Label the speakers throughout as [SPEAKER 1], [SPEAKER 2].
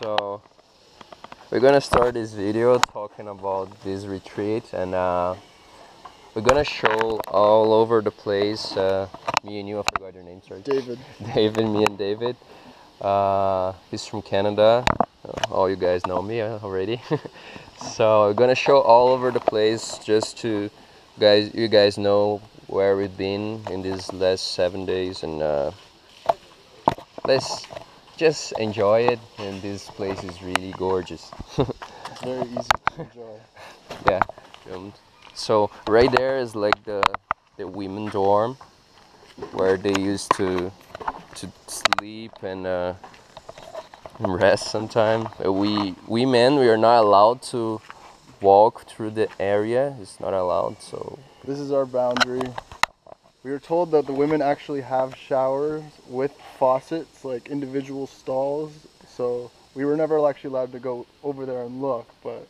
[SPEAKER 1] So we're gonna start this video talking about this retreat, and we're gonna show all over the place. Me and you, I forgot your name, sorry.
[SPEAKER 2] David.
[SPEAKER 1] David, me and David. He's from Canada. All you guys know me already. So we're gonna show all over the place just to you guys know where we've been in these last 7 days, and let's just enjoy it. And this place is really gorgeous.
[SPEAKER 2] It's very easy to enjoy.
[SPEAKER 1] Yeah. So right there is like the women dorm where they used to sleep and rest sometime. We men, we are not allowed to walk through the area. It's not allowed. So
[SPEAKER 2] this is our boundary. We were told that the women actually have showers with faucets, like individual stalls. So we were never actually allowed to go over there and look, but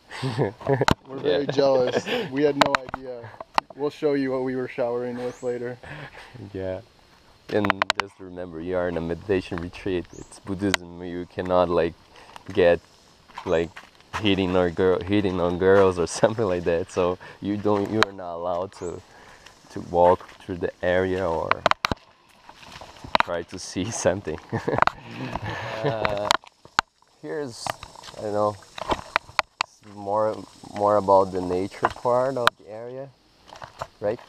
[SPEAKER 2] we're very jealous. We had no idea. We'll show you what we were showering with later.
[SPEAKER 1] Yeah. And just remember, you are in a meditation retreat. It's Buddhism. You cannot get hitting on girls or something like that. So you are not allowed to walk through the area or try to see something. Here's, I don't know, more about the nature part of the area, right?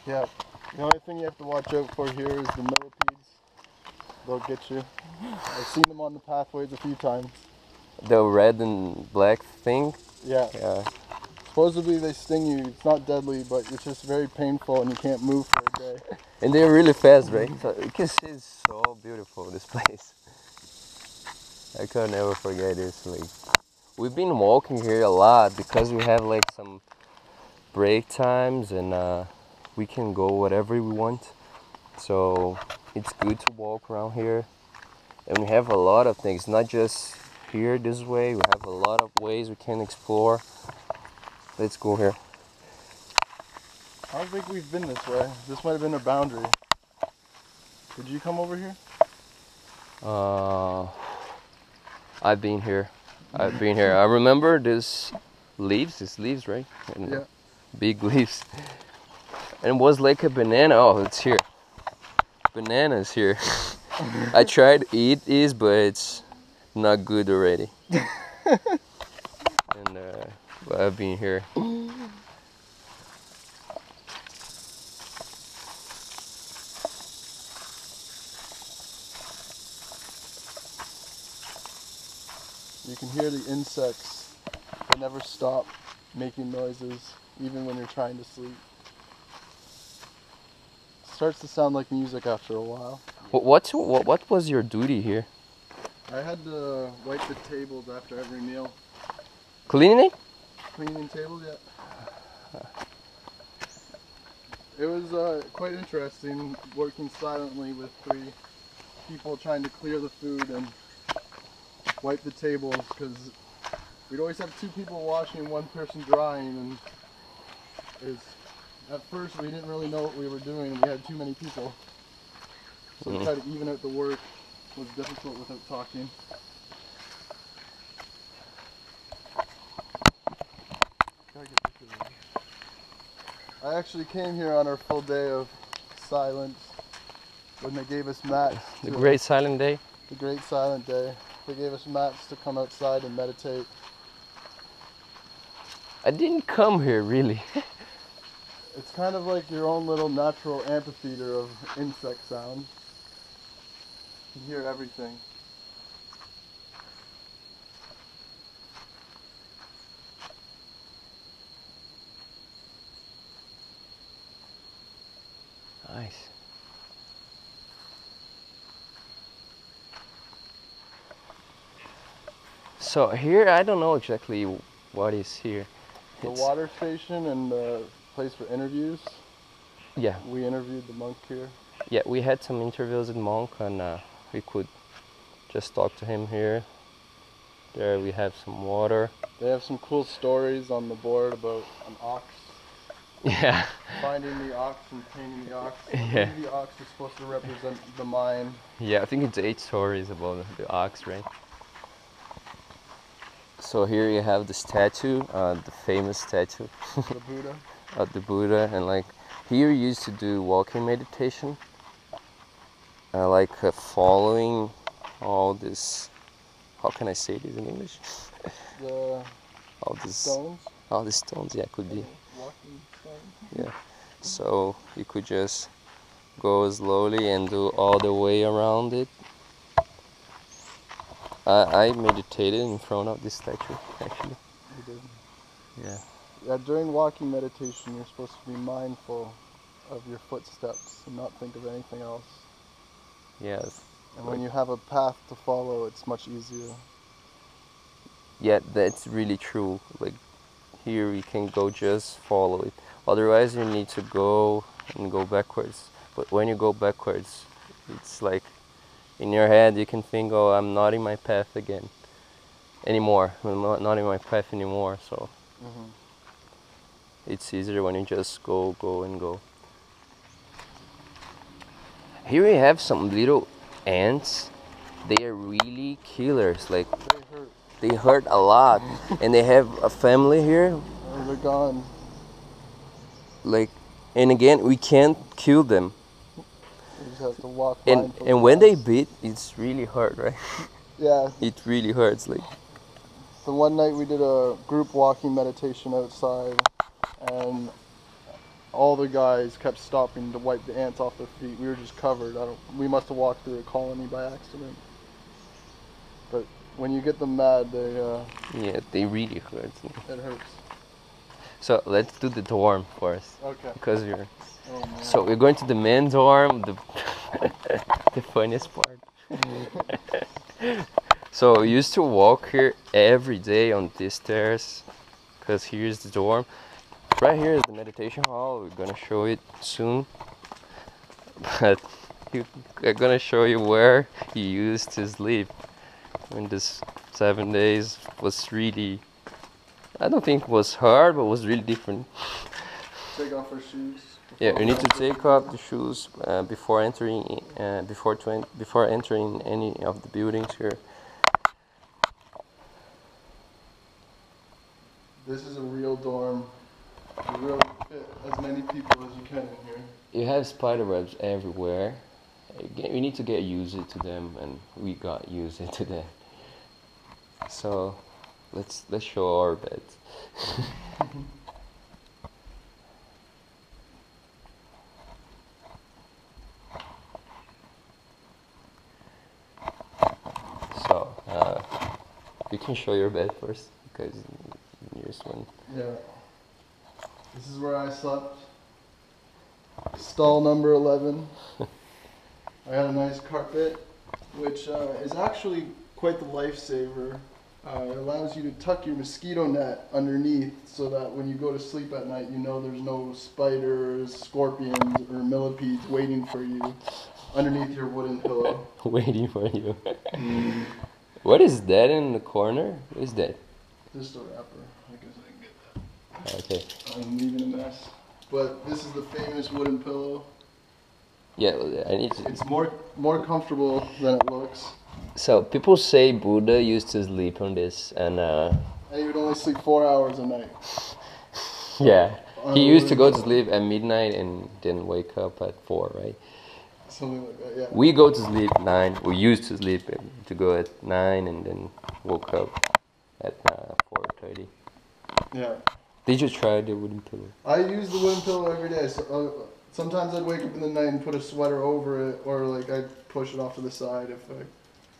[SPEAKER 2] Yeah. The only thing you have to watch out for here is the millipedes. They'll get you. I've seen them on the pathways a few times.
[SPEAKER 1] The red and black thing?
[SPEAKER 2] Yeah. Supposedly they sting you. It's not deadly, but it's just very painful and you can't move for a day.
[SPEAKER 1] And they're really fast, right? So you can see it's so beautiful, this place. I could never forget this. We've been walking here a lot because we have some break times, and we can go whatever we want. So it's good to walk around here. And we have a lot of things, not just here this way. We have a lot of ways we can explore. Let's go here.
[SPEAKER 2] I don't think we've been this way. This might have been a boundary. Did you come over here?
[SPEAKER 1] I've been here. I remember this leaves, right? And
[SPEAKER 2] yeah.
[SPEAKER 1] Big leaves. And it was like a banana. Oh, it's here. Bananas here. I tried to eat this, but it's not good already. And I've been here.
[SPEAKER 2] You can hear the insects. They never stop making noises, even when you're trying to sleep. It starts to sound like music after a while.
[SPEAKER 1] What was your duty here?
[SPEAKER 2] I had to wipe the tables after every meal.
[SPEAKER 1] Cleaning?
[SPEAKER 2] Cleaning tables, yeah. It was quite interesting working silently with 3 people trying to clear the food and wipe the tables, because we'd always have 2 people washing and 1 person drying, and at first we didn't really know what we were doing, and we had too many people. So to try to even out the work was difficult without talking. I actually came here on our full day of silence when they gave us mats.
[SPEAKER 1] The Great Silent Day?
[SPEAKER 2] The Great Silent Day. They gave us mats to come outside and meditate.
[SPEAKER 1] I didn't come here, really.
[SPEAKER 2] It's kind of like your own little natural amphitheater of insect sounds. You can hear everything.
[SPEAKER 1] Nice. So here, I don't know exactly what is here.
[SPEAKER 2] The water station and the place for interviews.
[SPEAKER 1] Yeah.
[SPEAKER 2] We interviewed the monk here.
[SPEAKER 1] Yeah, we had some interviews with monk, and we could just talk to him here. There we have some water.
[SPEAKER 2] They have some cool stories on the board about an ox.
[SPEAKER 1] Yeah.
[SPEAKER 2] Finding the ox and taming the ox.
[SPEAKER 1] Yeah.
[SPEAKER 2] The ox is supposed to represent the mind.
[SPEAKER 1] Yeah, I think it's 8 stories about the ox, right? So here you have the statue, the famous statue
[SPEAKER 2] The Buddha.
[SPEAKER 1] of the Buddha, and like here you used to do walking meditation, following all this. How can I say this in English?
[SPEAKER 2] The
[SPEAKER 1] all this,
[SPEAKER 2] stones.
[SPEAKER 1] all these stones, yeah, could be.
[SPEAKER 2] Walking stones.
[SPEAKER 1] Yeah. So you could just go slowly and do all the way around it. I meditated in front of this statue, actually.
[SPEAKER 2] You did.
[SPEAKER 1] Yeah.
[SPEAKER 2] Yeah, during walking meditation, you're supposed to be mindful of your footsteps and not think of anything else.
[SPEAKER 1] Yes.
[SPEAKER 2] And when you have a path to follow, it's much easier.
[SPEAKER 1] Yeah, that's really true. Like here you can go just follow it. Otherwise you need to go and go backwards. But when you go backwards, it's like in your head you can think, oh, I'm not in my path again. Anymore. I'm not in my path anymore, so it's easier when you just go and go. Here we have some little ants. They are really killers. Like
[SPEAKER 2] They hurt.
[SPEAKER 1] they hurt a lot, and they have a family here.
[SPEAKER 2] Oh, they're gone.
[SPEAKER 1] Like, and again, we can't kill them.
[SPEAKER 2] You just have to walk
[SPEAKER 1] And when they bit, it's really hard, right?
[SPEAKER 2] Yeah.
[SPEAKER 1] It really hurts. Like.
[SPEAKER 2] So one night we did a group walking meditation outside, and all the guys kept stopping to wipe the ants off their feet. We were just covered. We must have walked through a colony by accident. But when you get them mad,
[SPEAKER 1] Yeah, they really hurt.
[SPEAKER 2] it hurts.
[SPEAKER 1] So let's do the dorm first.
[SPEAKER 2] Okay.
[SPEAKER 1] Because you're.
[SPEAKER 2] Oh, man.
[SPEAKER 1] So we're going to the men's dorm. The funniest part. So we used to walk here every day on these stairs, because here's the dorm. Right here is the meditation hall. We're gonna show it soon. But I'm gonna show you where he used to sleep. When this 7 days was really, I don't think it was hard, but was really different.
[SPEAKER 2] Take off our shoes.
[SPEAKER 1] Yeah, we need to take off the shoes before entering before entering any of the buildings here.
[SPEAKER 2] This is a real dorm. You really fit as many people as you can in here.
[SPEAKER 1] You have spider webs everywhere. We need to get used to them, and we got used to them. So let's show our beds. So you can show your bed first, because yours one.
[SPEAKER 2] Yeah. This is where I slept. Stall number 11. I had a nice carpet, which is actually quite the lifesaver. It allows you to tuck your mosquito net underneath so that when you go to sleep at night, you know there's no spiders, scorpions, or millipedes waiting for you underneath your wooden pillow.
[SPEAKER 1] Waiting for you. What is that in the corner? What is that?
[SPEAKER 2] Just a wrapper. I guess I can get that.
[SPEAKER 1] Okay.
[SPEAKER 2] I'm leaving a mess. But this is the famous wooden pillow.
[SPEAKER 1] Yeah, I need to.
[SPEAKER 2] It's more comfortable than it looks.
[SPEAKER 1] So people say Buddha used to sleep on this, and
[SPEAKER 2] And he would only sleep 4 hours a night.
[SPEAKER 1] yeah, he used to go to sleep at midnight and then wake up at 4, right?
[SPEAKER 2] Something like that, yeah.
[SPEAKER 1] We go to sleep 9. We used to sleep to go at 9 and then woke up at 4:30.
[SPEAKER 2] Yeah.
[SPEAKER 1] Did you try the wooden pillow?
[SPEAKER 2] I use the wooden pillow every day. So, sometimes I'd wake up in the night and put a sweater over it, or like I'd push it off to the side if I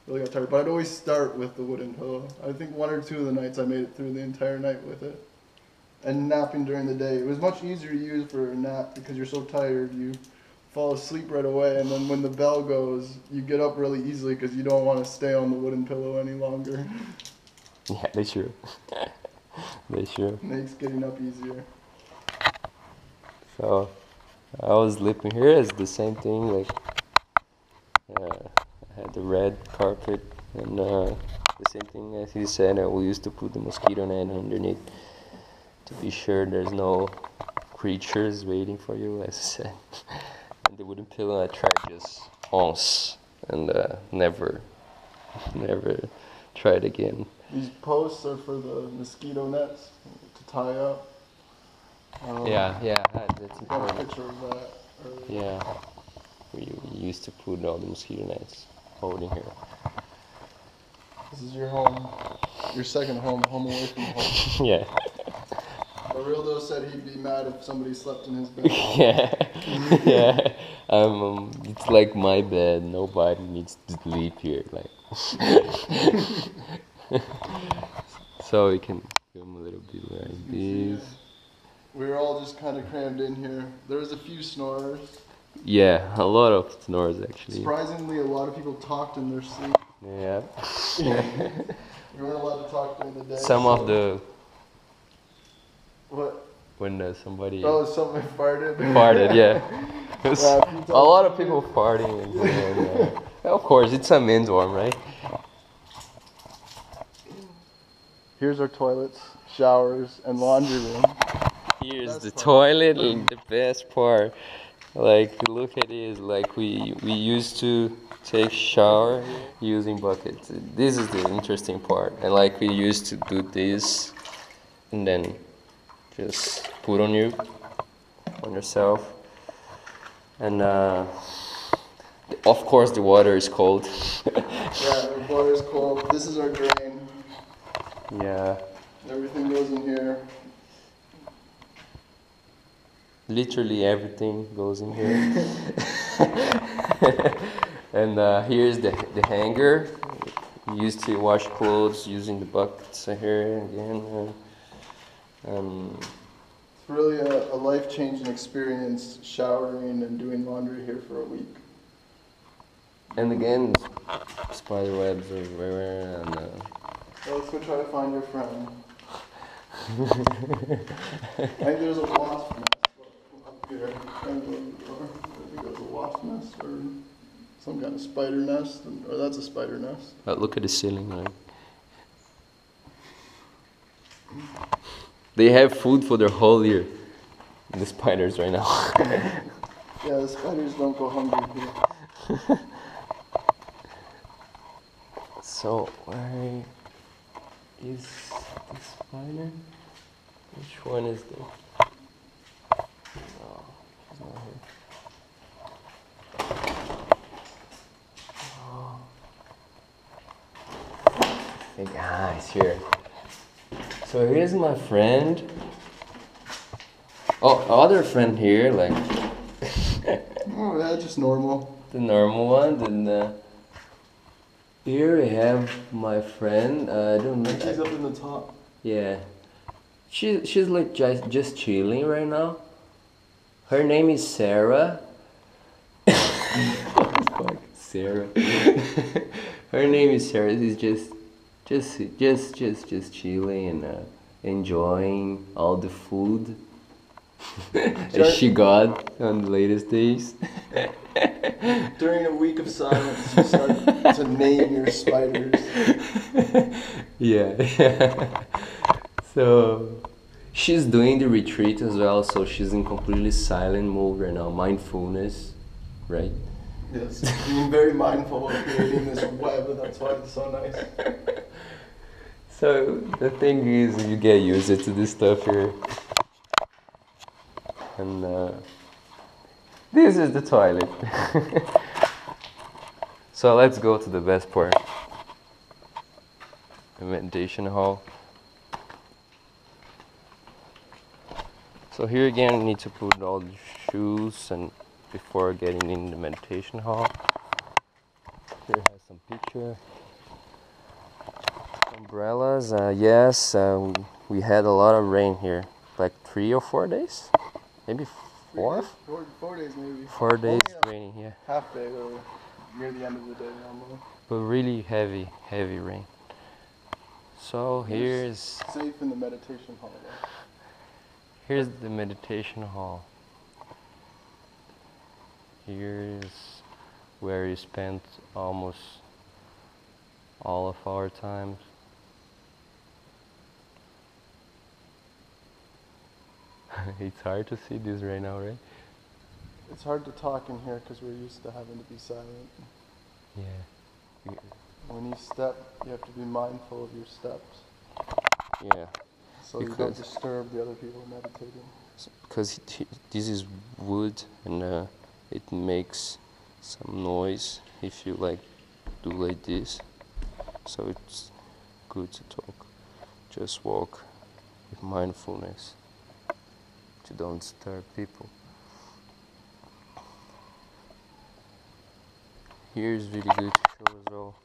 [SPEAKER 2] really got tired. But I'd always start with the wooden pillow. I think 1 or 2 of the nights I made it through the entire night with it. And napping during the day. It was much easier to use for a nap because you're so tired. You fall asleep right away, and then when the bell goes, you get up really easily because you don't want to stay on the wooden pillow any longer.
[SPEAKER 1] Yeah, that's true. That's true.
[SPEAKER 2] Makes getting up easier.
[SPEAKER 1] So I was sleeping here. It's the same thing. Like I had the red carpet, and the same thing as he said. We used to put the mosquito net underneath to be sure there's no creatures waiting for you, as I said. And the wooden pillow I tried just once, and never tried again.
[SPEAKER 2] These posts are for the mosquito nets to tie up.
[SPEAKER 1] Yeah, that's
[SPEAKER 2] Got a
[SPEAKER 1] important.
[SPEAKER 2] picture of that earlier.
[SPEAKER 1] Yeah, we used to put all the mosquito nets holding here.
[SPEAKER 2] This is your home. Your second home, home away from home.
[SPEAKER 1] Yeah.
[SPEAKER 2] Arildo said he'd be mad if somebody slept in his bed.
[SPEAKER 1] Yeah, yeah. It's like my bed. Nobody needs to sleep here. Like, so we can film a little bit like this.
[SPEAKER 2] We were all just kind of crammed in here. There was a few snorers.
[SPEAKER 1] Yeah, a lot of snores actually.
[SPEAKER 2] Surprisingly, a lot of people talked in their sleep.
[SPEAKER 1] Yeah.
[SPEAKER 2] We weren't allowed to talk during the day.
[SPEAKER 1] Some of the
[SPEAKER 2] What?
[SPEAKER 1] when somebody
[SPEAKER 2] Oh, someone farted.
[SPEAKER 1] farted, yeah.
[SPEAKER 2] Yeah,
[SPEAKER 1] A lot of people farting in here. And, of course, it's a men's dorm, right?
[SPEAKER 2] Here's our toilets, showers, and laundry room.
[SPEAKER 1] Here's the toilet, and the best part. Like, look at this. Like, we used to take shower using buckets. This is the interesting part. And like, we used to do this, and then just put on yourself. And of course, the water is cold.
[SPEAKER 2] Yeah, the water is cold. This is our drain.
[SPEAKER 1] Yeah.
[SPEAKER 2] Everything goes in here.
[SPEAKER 1] Literally everything goes in here. And here's the hanger. We used to wash clothes using the buckets here again.
[SPEAKER 2] It's really a life-changing experience showering and doing laundry here for a week.
[SPEAKER 1] And again, spider webs are everywhere. And
[SPEAKER 2] Well, let's go try to find your friend. I think there's a wasp nest up here. I think there's a wasp nest or some kind of spider nest, or that's a spider nest.
[SPEAKER 1] look at the ceiling, right? They have food for their whole year. The spiders right now.
[SPEAKER 2] Yeah, the spiders don't go hungry here.
[SPEAKER 1] So where is this spider? Which one is this? Oh, she's not here. Oh. Hey guys, here. So here's my friend. Oh, other friend here, like
[SPEAKER 2] Oh, yeah, just normal.
[SPEAKER 1] the normal one. Then here we have my friend. I don't know.
[SPEAKER 2] She's up in the top.
[SPEAKER 1] Yeah, she's like just chilling right now. Her name is Sarah. Fuck, Sarah. Her name is Sarah. She's just chilling and enjoying all the food that she got on the latest days.
[SPEAKER 2] During a week of silence, you start to name your spiders.
[SPEAKER 1] Yeah. So she's doing the retreat as well, so she's in completely silent mode right now, mindfulness, right?
[SPEAKER 2] Yes, being very mindful of creating this web, that's why it's so nice.
[SPEAKER 1] So the thing is, you get used to this stuff here. And this is the toilet. So let's go to the best part. The meditation hall. So here again, you need to put all the shoes and before getting in the meditation hall. Here has some picture. Umbrellas. Yes, we had a lot of rain here, like 3 or 4 days, maybe 4.
[SPEAKER 2] 4 days maybe.
[SPEAKER 1] 4 days
[SPEAKER 2] Only
[SPEAKER 1] raining, yeah.
[SPEAKER 2] half day or near the end of the day normally.
[SPEAKER 1] But really heavy rain. So here's
[SPEAKER 2] Safe in the meditation hall though.
[SPEAKER 1] here's the meditation hall. Here's where we spent almost all of our times. It's hard to see this right now, right?
[SPEAKER 2] It's hard to talk in here because we're used to having to be silent.
[SPEAKER 1] Yeah.
[SPEAKER 2] When you step, you have to be mindful of your steps,
[SPEAKER 1] Yeah,
[SPEAKER 2] so you don't
[SPEAKER 1] because
[SPEAKER 2] disturb the other people meditating.
[SPEAKER 1] because this is wood and it makes some noise if you like do like this. So it's good to talk. Just walk with mindfulness to don't disturb people. Here is really good to show as well.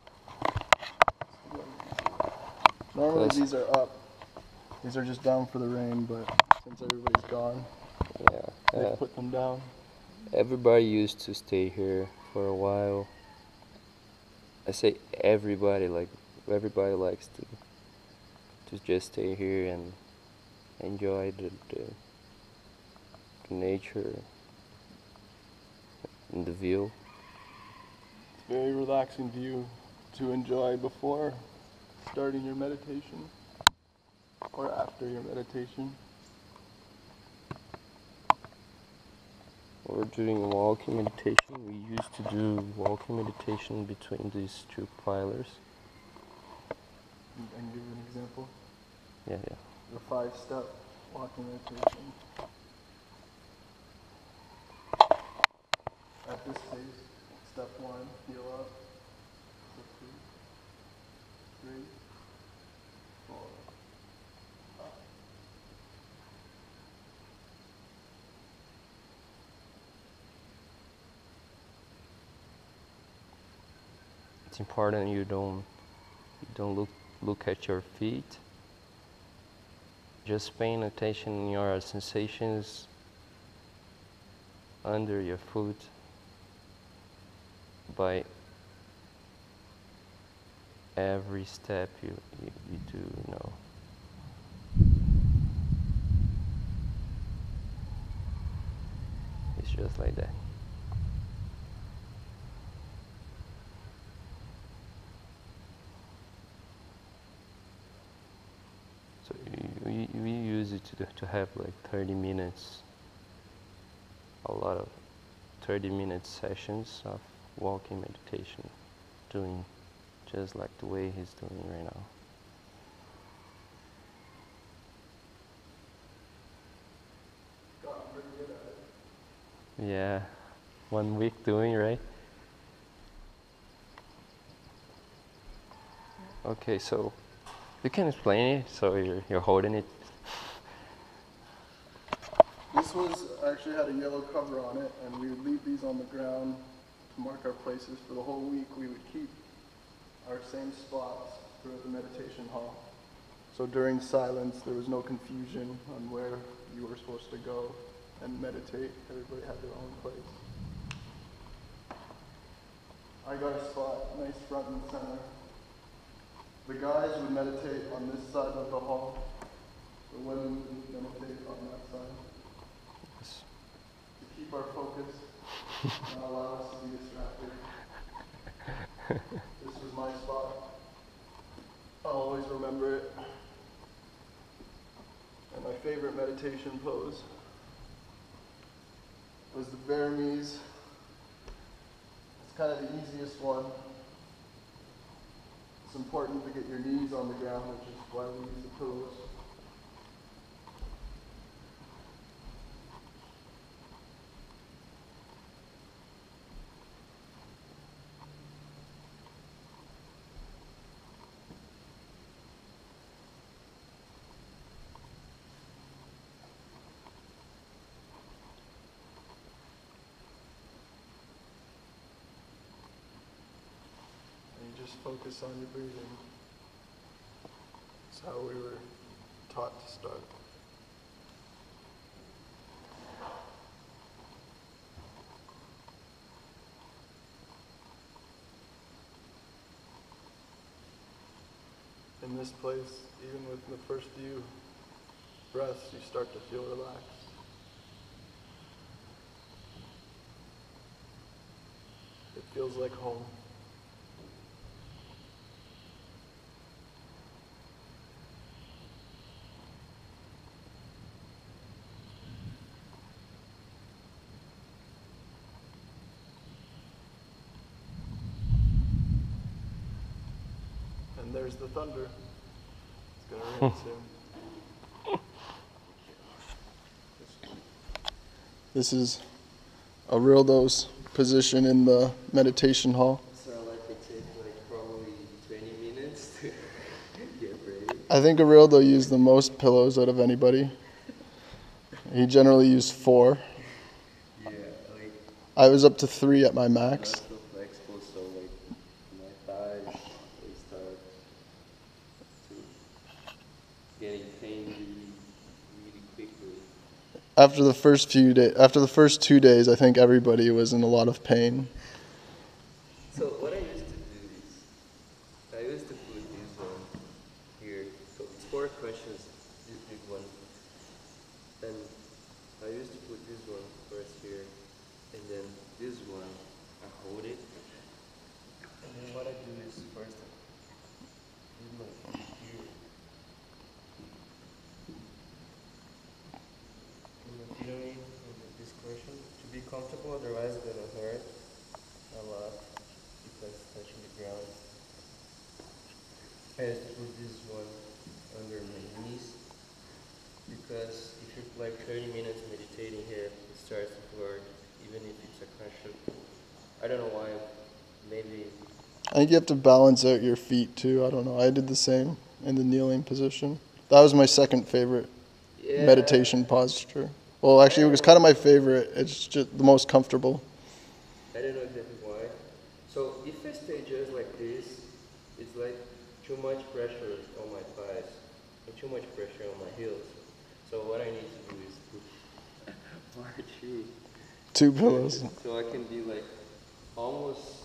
[SPEAKER 2] Normally
[SPEAKER 1] Plus-
[SPEAKER 2] these are up. These are just down for the rain, but since everybody's gone,
[SPEAKER 1] Yeah,
[SPEAKER 2] they put them down.
[SPEAKER 1] everybody used to stay here for a while. I say everybody, like everybody likes to just stay here and enjoy the nature and the view.
[SPEAKER 2] It's a very relaxing view to enjoy before starting your meditation or after your meditation.
[SPEAKER 1] Or during walking meditation, we used to do walking meditation between these two pillars.
[SPEAKER 2] I can give you an example.
[SPEAKER 1] Yeah.
[SPEAKER 2] The 5-step walking meditation. At this pace, step 1, heel up. Step 2, 3, 4, up.
[SPEAKER 1] It's important you don't look at your feet. Just paying attention in your sensations under your foot by every step you do, you know. It's just like that. So we use it to have like 30 minutes, a lot of 30-minute sessions of walking meditation, doing just like the way he's doing right now.
[SPEAKER 2] Gotten pretty good at it.
[SPEAKER 1] Yeah, 1 week doing, right? Okay, so you can explain it. So you're holding it.
[SPEAKER 2] This was actually had a yellow cover on it, and we would leave these on the ground to mark our places. For the whole week, we would keep our same spots throughout the meditation hall. So during silence, there was no confusion on where you were supposed to go and meditate. Everybody had their own place. I got a spot nice front and center. The guys would meditate on this side of the hall. The women would meditate on that side.
[SPEAKER 1] Yes.
[SPEAKER 2] To keep our focus, not allow us to be distracted. This was my spot. I'll always remember it. And my favorite meditation pose was the Burmese. It's kind of the easiest one. It's important to get your knees on the ground, which is why we use the pillows. You just focus on your breathing. That's how we were taught to start. In this place, even with the first few breaths, you start to feel relaxed. It feels like home. There's the thunder. It's gonna rain soon. This is Arildo's position in the meditation hall.
[SPEAKER 1] So like it takes like probably 20 minutes to get ready.
[SPEAKER 2] I think Arildo used the most pillows out of anybody. He generally used 4.
[SPEAKER 1] Yeah, like
[SPEAKER 2] I was up to 3 at my max.
[SPEAKER 1] not so flexible, so like my thighs they start to getting pain really quickly.
[SPEAKER 2] After the first 2 days, I think everybody was in a lot of pain.
[SPEAKER 1] So what I used to do is I used to put this one here. So it's 4 questions, this big one. And I used to put this one first here, and then this one, I hold it. And then what I do is first I put my feet here. And I'm feeling this question to be comfortable, otherwise it's gonna hurt a lot because it's touching the ground. I used to put this one under my knees because if you like 30 minutes meditating here, it starts to hurt, even if it's a conscious. I don't know why. Maybe.
[SPEAKER 2] I think you have to balance out your feet too. I don't know. I did the same in the kneeling position. That was my second favorite meditation posture. Well, actually, it was kind of my favorite. It's just the most comfortable.
[SPEAKER 1] I don't know exactly why. So if I stay just like this, it's like too much pressure on my thighs and too much pressure on my heels. So what I need to do is put more
[SPEAKER 2] 2 pillows.
[SPEAKER 1] so I can be like almost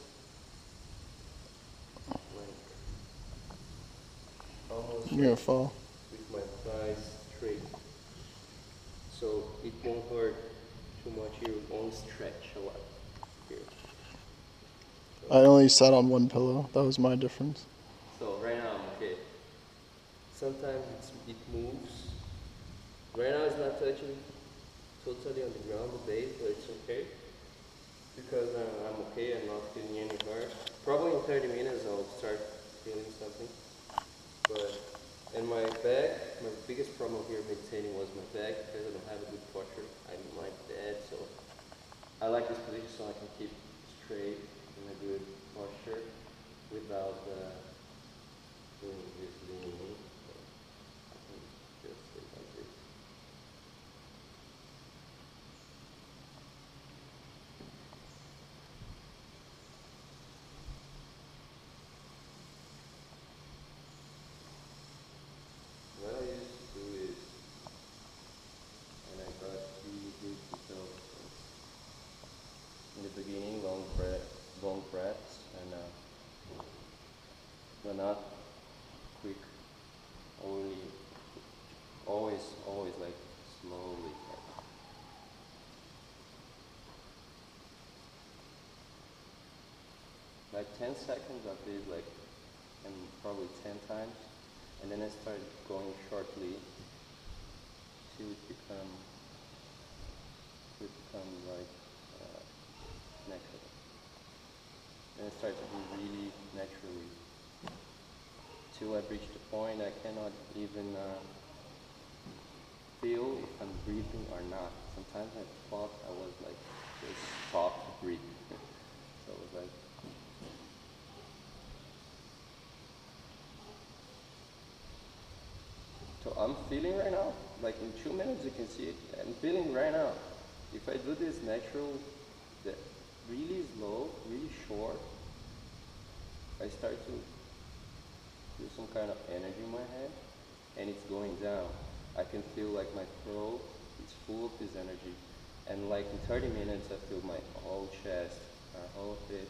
[SPEAKER 2] You're gonna fall.
[SPEAKER 1] with my thighs straight. So it won't hurt too much here, it won't stretch a lot here.
[SPEAKER 2] I only sat on 1 pillow. That was my difference.
[SPEAKER 1] So right now I'm okay. Sometimes it moves. Right now it's not touching totally on the ground, the base, but it's okay. Because I'm okay, I'm not feeling any hurt. Probably in 30 minutes I'll start feeling something. But in my back, my biggest problem here meditating was my back because I don't have a good posture. I'm like that, so I like this position so I can keep straight in a good posture without doing this leaning. So I can just stay like this. What I used to do is, and I got really good results, in the beginning, long breaths, and but not quick, only, always like slowly. Like 10 seconds of this, like, and probably 10 times. And then I started going shortly till it become like natural. And it started to do really naturally. Till I reached the point I cannot even feel if I'm breathing or not. Sometimes I thought I was like just stopped to breathe. So it was like. So I'm feeling right now, like in 2 minutes you can see it, I'm feeling right now. If I do this natural, really slow, really short, I start to feel some kind of energy in my head, and it's going down. I can feel like my throat is full of this energy, and like in 30 minutes I feel my whole chest, my whole head,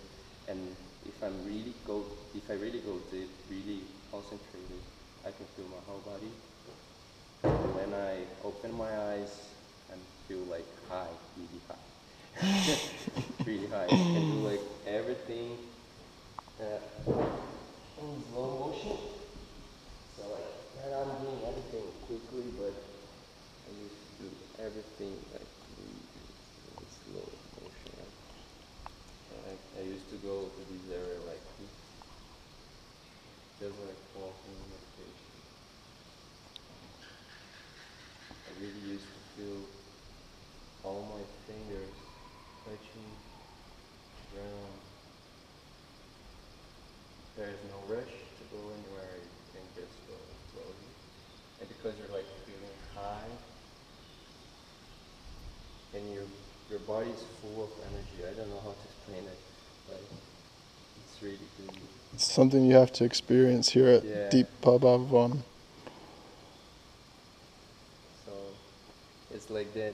[SPEAKER 1] and if I really go deep, really concentrated, I can feel my whole body. When I open my eyes and feel like high, really high, really high. I can do like everything in slow motion. So like right now I'm doing everything quickly, but I used to do everything like in slow motion. I used to go to this area like just like fall. is full of energy. I don't know how to explain it, but it's really good.
[SPEAKER 2] It's something you have to experience here at
[SPEAKER 1] Yeah.
[SPEAKER 2] Dipabhavan.
[SPEAKER 1] So it's like that.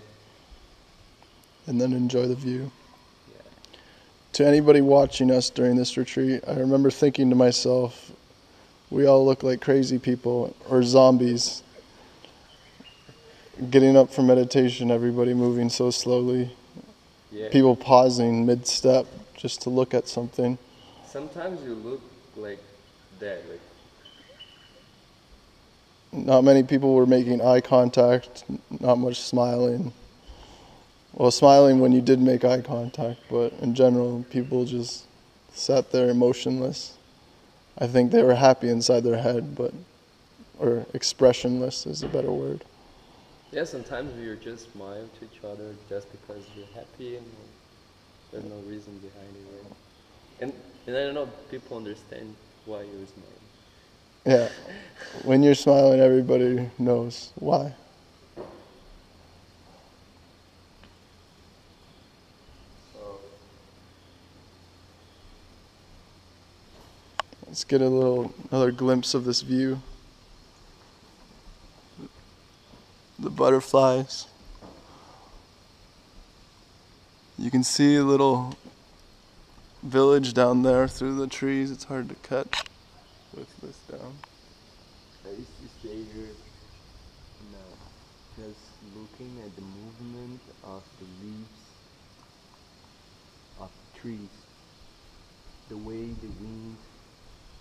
[SPEAKER 2] And then enjoy the view.
[SPEAKER 1] Yeah.
[SPEAKER 2] To anybody watching us during this retreat, I remember thinking to myself, we all look like crazy people or zombies. Getting up for meditation, everybody moving so slowly.
[SPEAKER 1] Yeah.
[SPEAKER 2] People pausing mid-step just to look at something.
[SPEAKER 1] Sometimes you look like that, like
[SPEAKER 2] Not many people were making eye contact, not much smiling. Well, smiling when you did make eye contact, but in general, people just sat there motionless. I think they were happy inside their head, or expressionless is a better word.
[SPEAKER 1] yeah. Sometimes you just smile to each other just because you're happy and there's no reason behind it. Right? And I don't know, people understand why you're smiling.
[SPEAKER 2] Yeah, when you're smiling, everybody knows why.
[SPEAKER 1] So
[SPEAKER 2] Let's get another glimpse of this view. The butterflies. You can see a little village down there through the trees. It's hard to cut with this down.
[SPEAKER 1] I used to stay here now, just looking at the movement of the leaves of the trees, the way the wind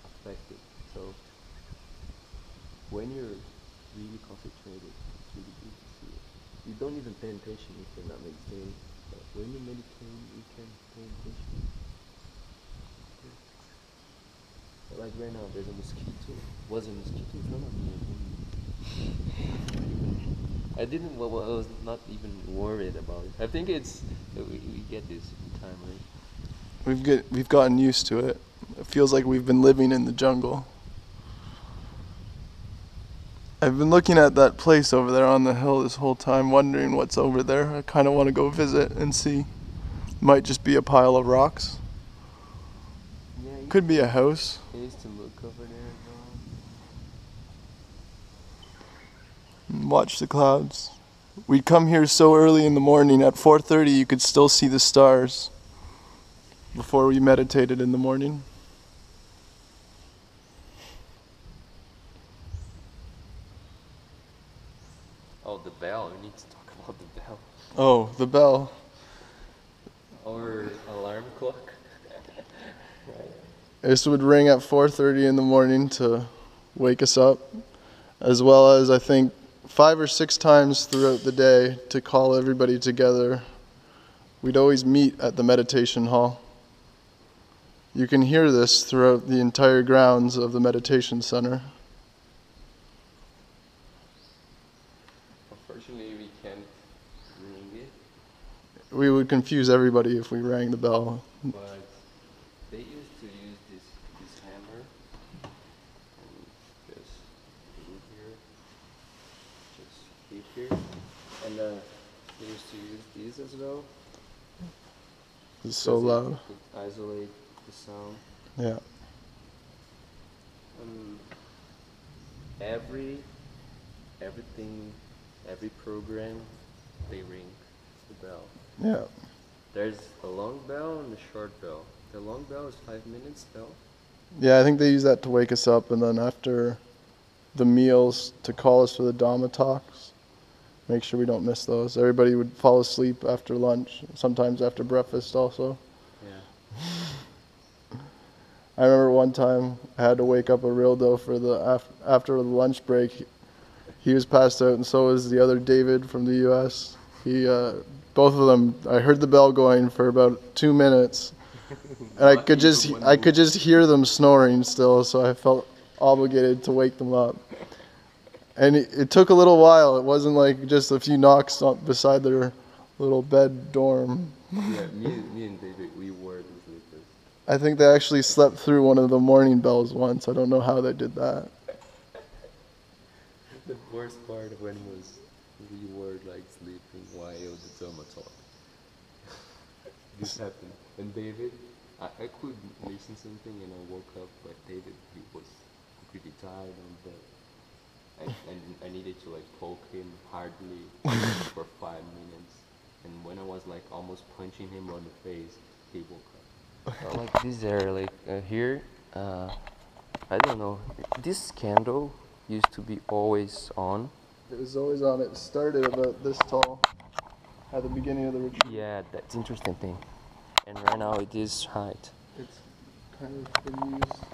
[SPEAKER 1] affected. So when you're really concentrated, it's really good to see it. You don't even pay attention if you're not meditating, but when you meditate, you can pay attention. Like right now, there's a mosquito. Was a mosquito in front of me. I didn't. Well, I was not even worried about it. I think we get this time, right?
[SPEAKER 2] We've gotten used to it. It feels like we've been living in the jungle. I've been looking at that place over there on the hill this whole time, wondering what's over there. I kind of want to go visit and see. Might just be a pile of rocks.
[SPEAKER 1] Yeah.
[SPEAKER 2] Could be a house.
[SPEAKER 1] I used to look over there as well.
[SPEAKER 2] And watch the clouds. We'd come here so early in the morning. At 4:30, you could still see the stars before we meditated in the morning.
[SPEAKER 1] Oh, the bell. We need to talk about the bell.
[SPEAKER 2] Oh, the bell.
[SPEAKER 1] Or alarm clock. Right.
[SPEAKER 2] This would ring at 4:30 in the morning to wake us up, as well as I think 5 or 6 times throughout the day to call everybody together. We'd always meet at the meditation hall. You can hear this throughout the entire grounds of the meditation center.
[SPEAKER 1] Unfortunately, we can't ring it,
[SPEAKER 2] We would confuse everybody if we rang the bell.
[SPEAKER 1] but they used to use this hammer and just put here, just keep here, and they used to use these as well.
[SPEAKER 2] It's so loud.
[SPEAKER 1] It isolates the sound.
[SPEAKER 2] Yeah.
[SPEAKER 1] Everything, every program, they ring the bell.
[SPEAKER 2] Yeah.
[SPEAKER 1] There's a long bell and a short bell. The long bell is 5 minutes bell.
[SPEAKER 2] Yeah, I think they use that to wake us up, and then after the meals to call us for the Dhamma talks. Make sure we don't miss those. Everybody would fall asleep after lunch, sometimes after breakfast also.
[SPEAKER 1] Yeah.
[SPEAKER 2] I remember one time I had to wake up a Rildo for after the lunch break. He was passed out, and so was the other David from the U.S. Both of them. I heard the bell going for about 2 minutes, and I could just hear them snoring still. So I felt obligated to wake them up. And it took a little while. It wasn't like just a few knocks beside their little bed dorm.
[SPEAKER 1] Yeah, me and David, we were the sleepers.
[SPEAKER 2] I think they actually slept through one of the morning bells once. I don't know how they did that.
[SPEAKER 1] The worst part when was we were like sleeping while the Dhamma talk. this happened. And David, I could listen something and I woke up, but David, he was pretty tired on bed. And I needed to like poke him hardly for 5 minutes. And when I was like almost punching him on the face, he woke up. So, like this area, like here, I don't know. This candle used to be always on.
[SPEAKER 2] It was always on. It started about this tall at the beginning of the retreat.
[SPEAKER 1] Yeah, that's interesting thing. And right now it is height.
[SPEAKER 2] It's kind of been used.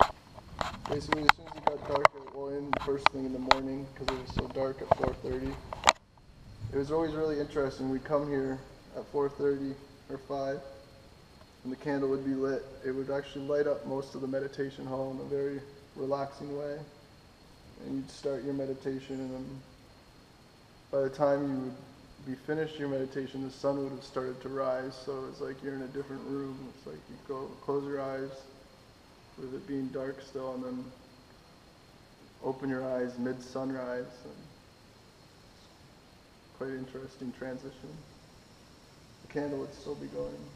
[SPEAKER 2] Basically, as soon as it got dark, I would go in first thing in the morning because it was so dark at 4:30. It was always really interesting. We'd come here at 4:30 or 5, and the candle would be lit. It would actually light up most of the meditation hall in a very relaxing way. And you'd start your meditation, and then by the time you would be finished your meditation, the sun would have started to rise. So it's like you're in a different room. It's like you go close your eyes with it being dark still, and then open your eyes mid-sunrise. And quite an interesting transition. The candle would still be going.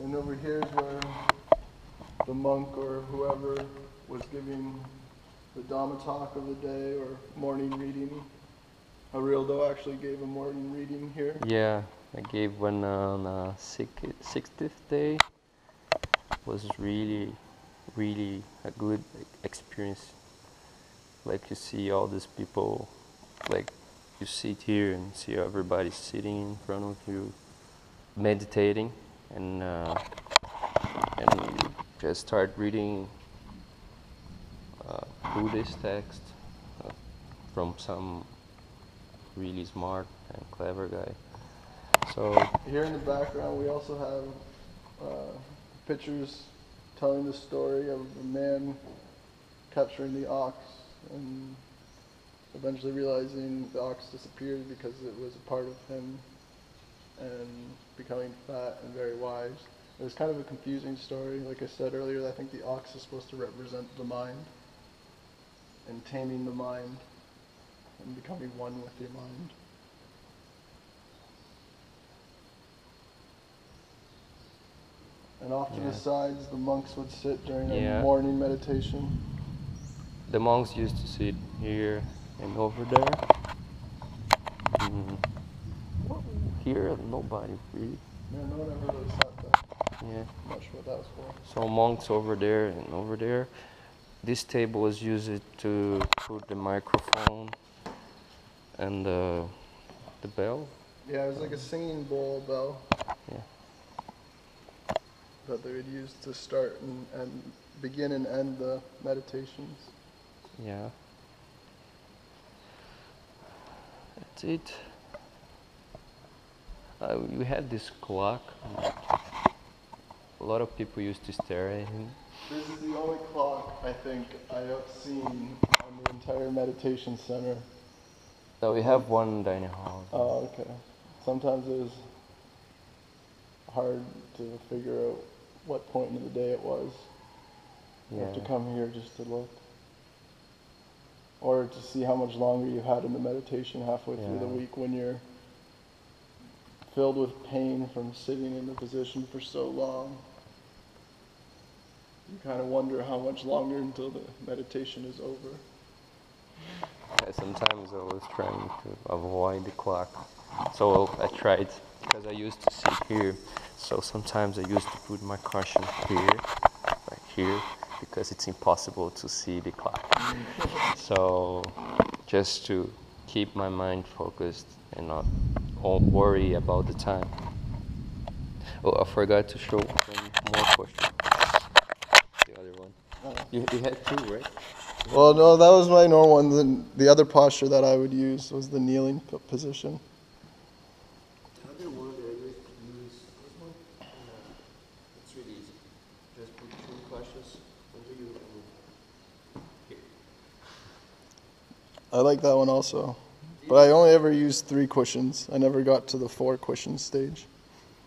[SPEAKER 2] And over here is where the monk or whoever was giving the Dhamma talk of the day or morning reading. Arildo actually gave a morning reading here.
[SPEAKER 1] Yeah, I gave one on 60th day. Was really a good experience. Like you see all these people, like you sit here and see everybody sitting in front of you, meditating, and you just start reading Buddhist text from some really smart and clever guy. So
[SPEAKER 2] here in the background we also have pictures telling the story of a man capturing the ox and eventually realizing the ox disappeared because it was a part of him and becoming fat and very wise. It was kind of a confusing story. Like I said earlier, I think the ox is supposed to represent the mind and taming the mind and becoming one with your mind. And off to the sides, the monks would sit during a morning meditation.
[SPEAKER 1] The monks used to sit here and over there. Here, nobody really.
[SPEAKER 2] Yeah, no one ever really sat there.
[SPEAKER 1] Yeah.
[SPEAKER 2] I'm not sure what that was for.
[SPEAKER 1] So monks over there and over there. This table was used to put the microphone and the bell.
[SPEAKER 2] Yeah, it was like a singing bowl bell.
[SPEAKER 1] Yeah.
[SPEAKER 2] That they would use to start and begin and end the meditations.
[SPEAKER 1] Yeah. That's it. We had this clock. A lot of people used to stare at him.
[SPEAKER 2] This is the only clock I think I have seen on the entire meditation center.
[SPEAKER 1] So we have one in dining hall.
[SPEAKER 2] Oh, okay. Sometimes it was hard to figure out what point in the day it was. You have to come here just to look. Or to see how much longer you had in the meditation halfway through the week when you're filled with pain from sitting in the position for so long. You kind of wonder how much longer until the meditation is over.
[SPEAKER 1] Yeah, sometimes I was trying to avoid the clock. So I tried, because I used to sit here. So sometimes I used to put my cushion here, right here, because it's impossible to see the clock. So just to keep my mind focused and not worry about the time. Oh, I forgot to show one more question. The other one. You had two, right?
[SPEAKER 2] Well, no, that was my normal one. The other posture that I would use was the kneeling position.
[SPEAKER 1] The other one that I used to use this one. It's really easy. Just put two cushions under you. Here.
[SPEAKER 2] I like that one also. But I only ever used 3 cushions. I never got to the 4 cushion stage.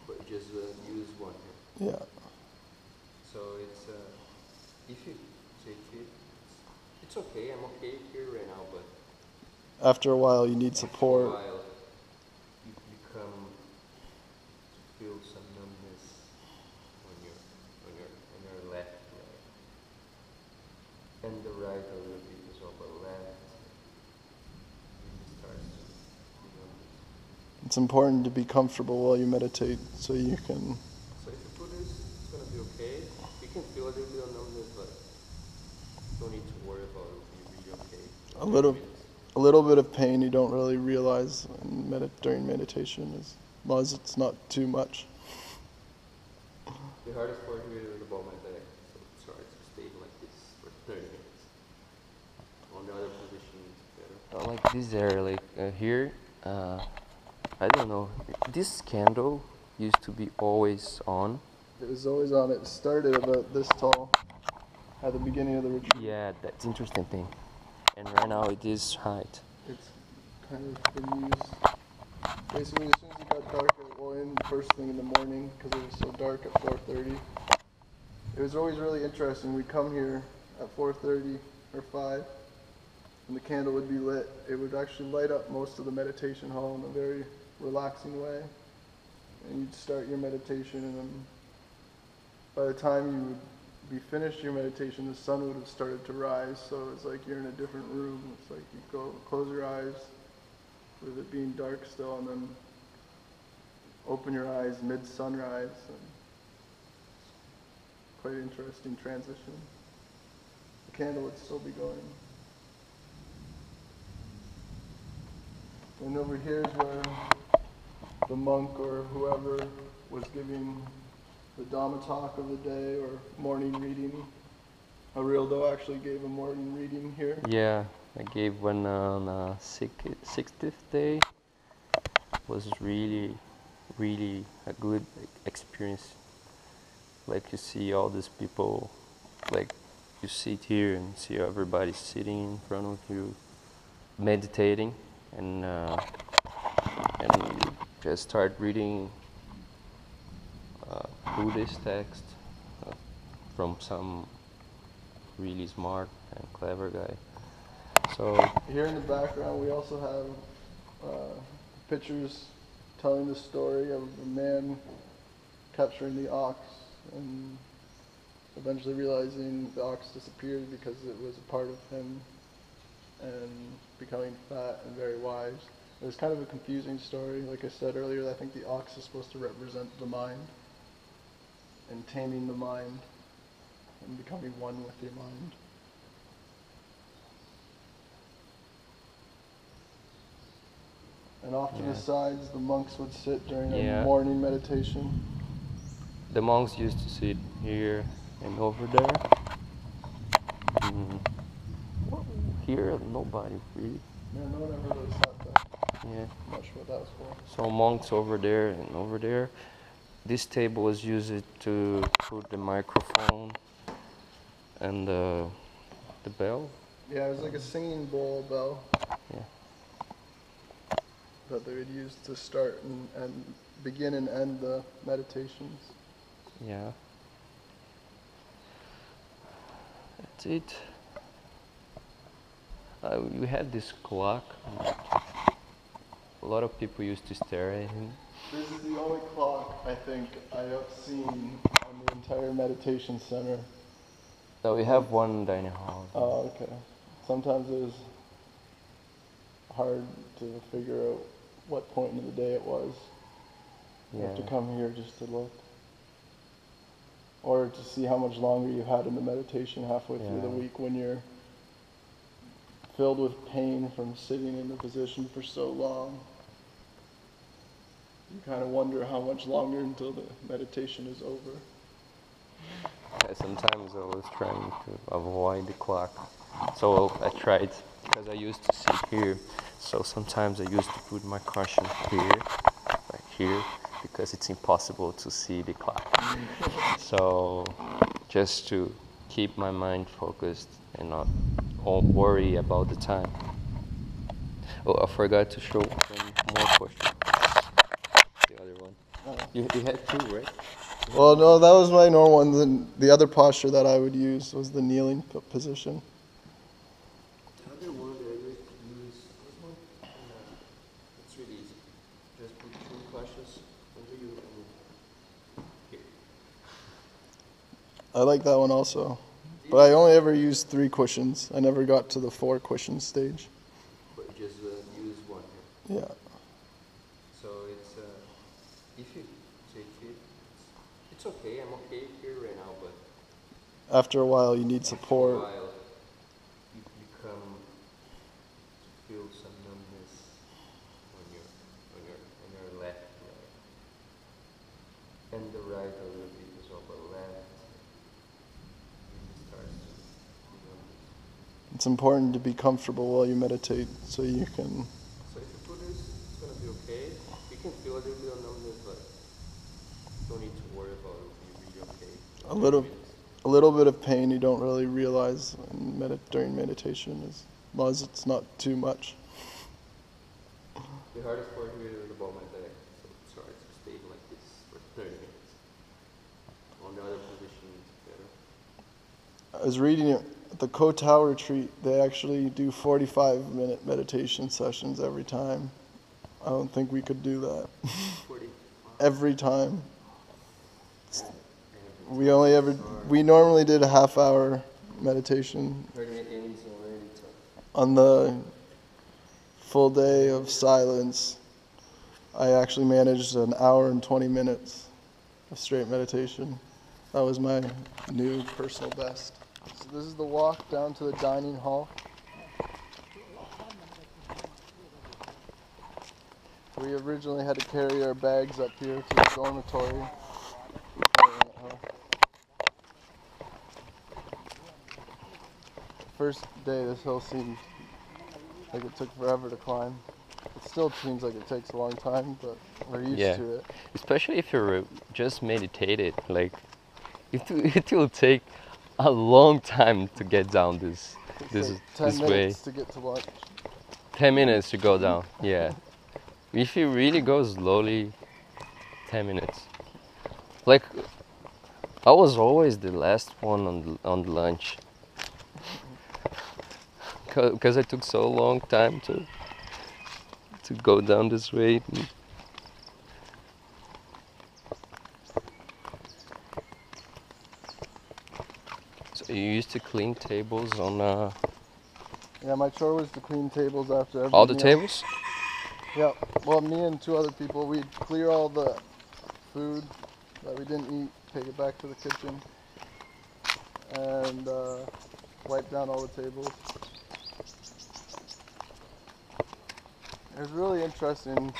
[SPEAKER 1] But you just use one here.
[SPEAKER 2] Yeah.
[SPEAKER 1] So it's, if you take it, it's okay. I'm okay here right now, but
[SPEAKER 2] After a while, you need
[SPEAKER 1] after a
[SPEAKER 2] support.
[SPEAKER 1] while, you become
[SPEAKER 2] it's important to be comfortable while you meditate, so you can.
[SPEAKER 1] So if you put this, it's gonna be okay. You can feel a little bit of numbness, but don't need to worry about it. It'll be really okay.
[SPEAKER 2] A little bit of pain you don't really realize during meditation, as long as it's not too much.
[SPEAKER 1] The hardest part here is about my back, so it's hard to stay like this for 30 minutes. On the other position, it's better. Like this area, like here, I don't know. This candle used to be always on.
[SPEAKER 2] It was always on. It started about this tall at the beginning of the retreat.
[SPEAKER 1] Yeah, that's interesting thing. And right now it is height.
[SPEAKER 2] It's kind of been used. Basically, as soon as it got darker, well, in first thing in the morning, because it was so dark at 4:30. It was always really interesting. We'd come here at 4:30 or 5, and the candle would be lit. It would actually light up most of the meditation hall in a very relaxing way. And you'd start your meditation, and then by the time you would be finished your meditation, the sun would have started to rise. So it's like you're in a different room. It's like you go close your eyes with it being dark still, and then open your eyes mid-sunrise. And it's quite an interesting transition. The candle would still be going. And over here is where the monk or whoever was giving the Dhamma talk of the day or morning reading. Arildo actually gave a morning reading here.
[SPEAKER 1] Yeah, I gave one on 60th day. Was really a good experience. Like you see all these people, like you sit here and see everybody sitting in front of you, meditating, and you just start reading Buddhist text from some really smart and clever guy. So
[SPEAKER 2] here in the background, we also have pictures telling the story of a man capturing the ox and eventually realizing the ox disappeared because it was a part of him and becoming fat and very wise. It was kind of a confusing story. Like I said earlier, I think the ox is supposed to represent the mind and taming the mind and becoming one with your mind. And off to the sides, the monks would sit during a morning meditation.
[SPEAKER 1] The monks used to sit here and over there. Here, nobody really.
[SPEAKER 2] Yeah, no one ever really sat there.
[SPEAKER 1] Yeah.
[SPEAKER 2] I'm not sure what that was for.
[SPEAKER 1] So monks over there and over there. This table was used to put the microphone and the bell.
[SPEAKER 2] Yeah, it was like a singing bowl bell.
[SPEAKER 1] Yeah.
[SPEAKER 2] That they would use to start and begin and end the meditations.
[SPEAKER 1] Yeah. That's it. We had this clock. A lot of people used to stare at him.
[SPEAKER 2] This is the only clock I think I have seen on the entire meditation center.
[SPEAKER 1] So we have one dining hall.
[SPEAKER 2] Oh, okay. Sometimes it was hard to figure out what point in the day it was. You have to come here just to look. Or to see how much longer you had in the meditation halfway through the week when you're filled with pain from sitting in the position for so long. You kind of wonder how much longer until the meditation is over.
[SPEAKER 1] Yeah, sometimes I was trying to avoid the clock. So I tried, because I used to sit here. So sometimes I used to put my cushion here, right here, because it's impossible to see the clock. So just to keep my mind focused and not worry about the time. Oh, I forgot to show one more question. The other one. You had two, right?
[SPEAKER 2] Well, no, that was my normal one. The other posture that I would use was the kneeling position.
[SPEAKER 1] The other one that I used to use, this one, it's really easy. Just put two cushions under you and here.
[SPEAKER 2] I like that one also. But I only ever used 3 cushions. I never got to the 4 cushion stage.
[SPEAKER 1] But you just use one here.
[SPEAKER 2] Yeah.
[SPEAKER 1] So It's okay. I'm okay here right now, but
[SPEAKER 2] After a while, you need
[SPEAKER 1] after a
[SPEAKER 2] support.
[SPEAKER 1] while, you become to feel some numbness on your left leg and the right a little bit as well, but left really starts to feel numbness.
[SPEAKER 2] It's important to be comfortable while you meditate so you can.
[SPEAKER 1] So if you put this, it's gonna be okay. You can feel a little bit of numbness, but don't need to worry about it. It'll be really okay.
[SPEAKER 2] A
[SPEAKER 1] 30
[SPEAKER 2] little,
[SPEAKER 1] minutes.
[SPEAKER 2] a little bit of pain you don't really realize during meditation, as long as it's not too much.
[SPEAKER 1] The hardest part here is about my back, so it's hard to stay like this for 30 minutes. On the other position, it's better.
[SPEAKER 2] I was reading it at the Koh Tao retreat. They actually do 45-minute meditation sessions every time. I don't think we could do that
[SPEAKER 1] 40.
[SPEAKER 2] every time. We normally did a half-hour meditation
[SPEAKER 1] 30 minutes already.
[SPEAKER 2] on the full day of silence. I actually managed an hour and 20 minutes of straight meditation. That was my new personal best. So this is the walk down to the dining hall. We originally had to carry our bags up here to the dormitory. First day, this hill seemed like it took forever to climb. It still seems like it takes a long time, but we're used to it.
[SPEAKER 1] Especially if you're just meditated, like it will take a long time to get down this
[SPEAKER 2] Like 10
[SPEAKER 1] this way.
[SPEAKER 2] minutes to get to lunch.
[SPEAKER 1] 10 minutes to go down. Yeah. If you really go slowly, 10 minutes. Like I was always the last one on the lunch. Because I took so long time to go down this way. So you used to clean tables on
[SPEAKER 2] Yeah, my chore was to clean tables after every
[SPEAKER 1] all the
[SPEAKER 2] meal.
[SPEAKER 1] tables?
[SPEAKER 2] Yeah, well, me and two other people, we'd clear all the food that we didn't eat, take it back to the kitchen, and wipe down all the tables. It was really interesting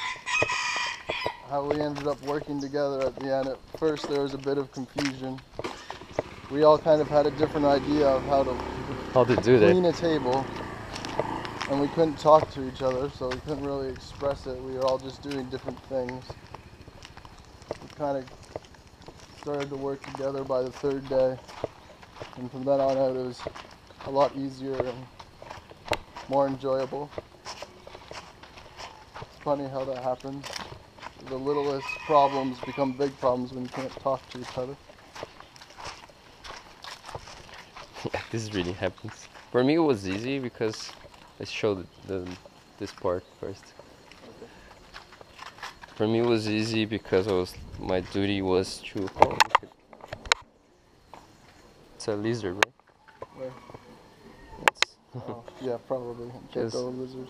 [SPEAKER 2] how we ended up working together at the end. At first, there was a bit of confusion. We all kind of had a different idea of how to
[SPEAKER 1] do
[SPEAKER 2] clean a table, and we couldn't talk to each other, so we couldn't really express it. We were all just doing different things. We kind of started to work together by the third day, and from then on out it was a lot easier and more enjoyable. It's funny how that happens. The littlest problems become big problems when you can't talk to each other.
[SPEAKER 1] Yeah, this really happens. For me, it was easy because I showed this part first. For me, it was easy because my duty was to. Oh, it's a lizard, right?
[SPEAKER 2] Where?
[SPEAKER 1] It's
[SPEAKER 2] Oh, yeah, probably.
[SPEAKER 1] Yes.
[SPEAKER 2] Gecko lizard.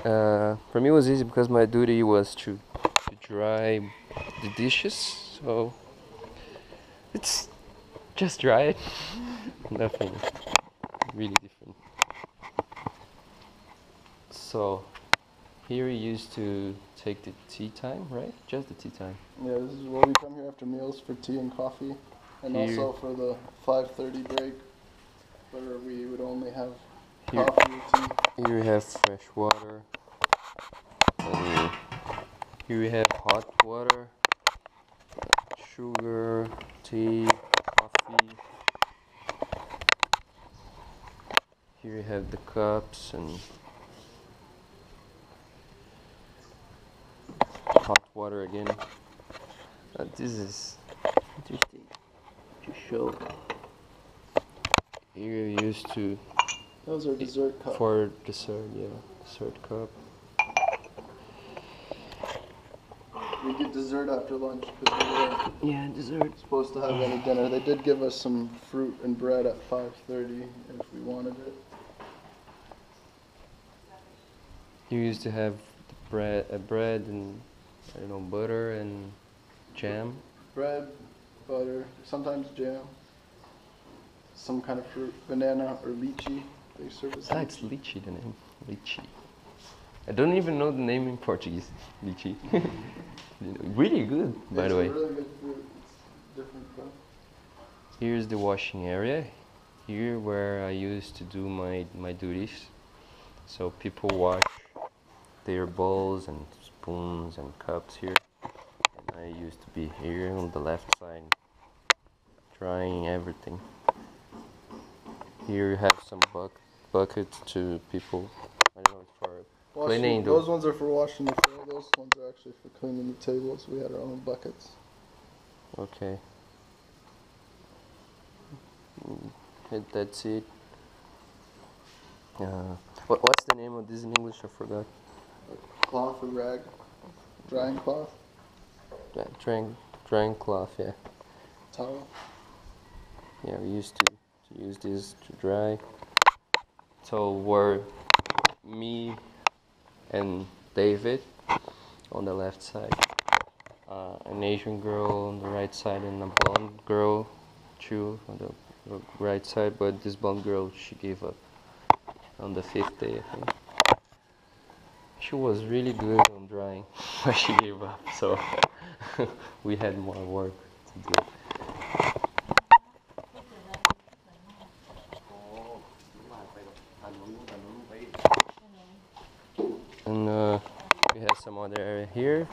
[SPEAKER 1] For me, it was easy because my duty was to dry the dishes. So it's just dry it. Nothing really different. So here we used to take the tea time, right? Just the tea time.
[SPEAKER 2] Yeah, this is where we come here after meals for tea and coffee, and
[SPEAKER 1] Here.
[SPEAKER 2] also for the 5:30 break, where we would only have
[SPEAKER 1] Here.
[SPEAKER 2] coffee or tea.
[SPEAKER 1] Here we have fresh water. And here we have hot water, sugar, tea, coffee. Here we have the cups and hot water again. This is interesting to show. Here we used to
[SPEAKER 2] Those are dessert cups.
[SPEAKER 1] for dessert, yeah, dessert cup.
[SPEAKER 2] We get dessert after lunch because we weren't
[SPEAKER 1] Yeah, dessert.
[SPEAKER 2] supposed to have any dinner. They did give us some fruit and bread at 5:30 if we wanted it.
[SPEAKER 1] You used to have bread and I don't know, butter and jam.
[SPEAKER 2] Bread, butter, sometimes jam, some kind of fruit, banana or lychee. They serve as
[SPEAKER 1] It's lychee, the name. Lychee. I don't even know the name in Portuguese. Lychee. Really good, by the way.
[SPEAKER 2] It's a really good fruit. It's different though.
[SPEAKER 1] Here's the washing area. Here where I used to do my duties. So people wash their bowls and spoons and cups here. And I used to be here on the left side, drying everything. Here you have some buckets to people. I don't know, it's for cleaning.
[SPEAKER 2] Those ones are for washing the floor. Those ones are actually for cleaning the tables. We had our own buckets.
[SPEAKER 1] Okay. That's it. What's the name of this in English? I forgot.
[SPEAKER 2] Cloth or rag, drying cloth,
[SPEAKER 1] Drying cloth. Yeah.
[SPEAKER 2] towel.
[SPEAKER 1] Yeah, we used to use this to dry. So were me and David on the left side, an Asian girl on the right side, and a blonde girl too on the right side. But this blonde girl, she gave up on the 5th day, I think. She was really good on drying, but she gave up. So we had more work to do. And we have some other area here.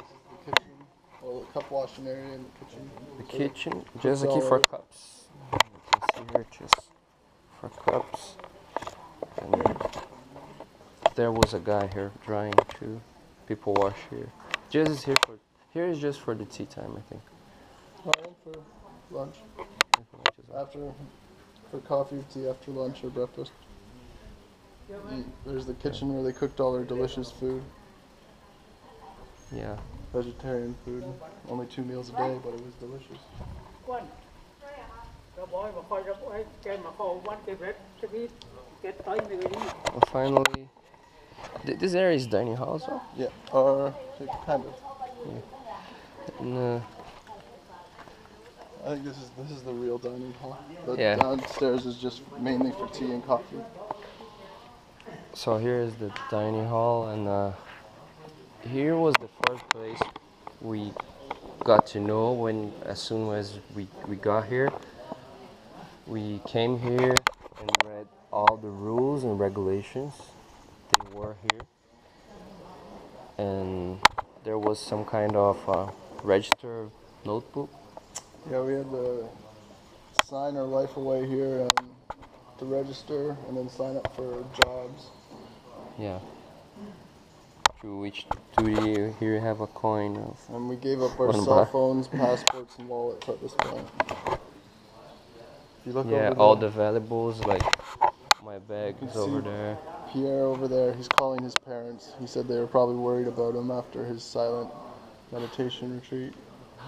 [SPEAKER 2] The kitchen, well, the cup washing area in the kitchen.
[SPEAKER 1] The kitchen, just aqui for cups. You can see here, just for cups. And there was a guy here drying too. People wash here. Here is just for the tea time, I think.
[SPEAKER 2] For lunch. For coffee, tea after lunch or breakfast. There's the kitchen where they cooked all their delicious food.
[SPEAKER 1] Yeah.
[SPEAKER 2] Vegetarian food. Only 2 meals a day, but it was delicious.
[SPEAKER 1] Well, finally, this area is dining hall also?
[SPEAKER 2] Yeah, kind of.
[SPEAKER 1] Yeah. And,
[SPEAKER 2] I think this is the real dining hall. The
[SPEAKER 1] Yeah.
[SPEAKER 2] downstairs is just mainly for tea and coffee.
[SPEAKER 1] so here is the dining hall, and here was the first place we got to know as soon as we got here. We came here and read all the rules and regulations. They were here. And there was some kind of register notebook.
[SPEAKER 2] Yeah, we had to sign our life away here and to register and then sign up for jobs.
[SPEAKER 1] Yeah. To each duty, here you have a coin of.
[SPEAKER 2] And we gave up our cell
[SPEAKER 1] baht.
[SPEAKER 2] phones, passports, and wallets at this point. If you look
[SPEAKER 1] Yeah,
[SPEAKER 2] over
[SPEAKER 1] all
[SPEAKER 2] there,
[SPEAKER 1] the valuables, like my bag is over there.
[SPEAKER 2] Pierre over there, he's calling his parents. He said they were probably worried about him after his silent meditation retreat.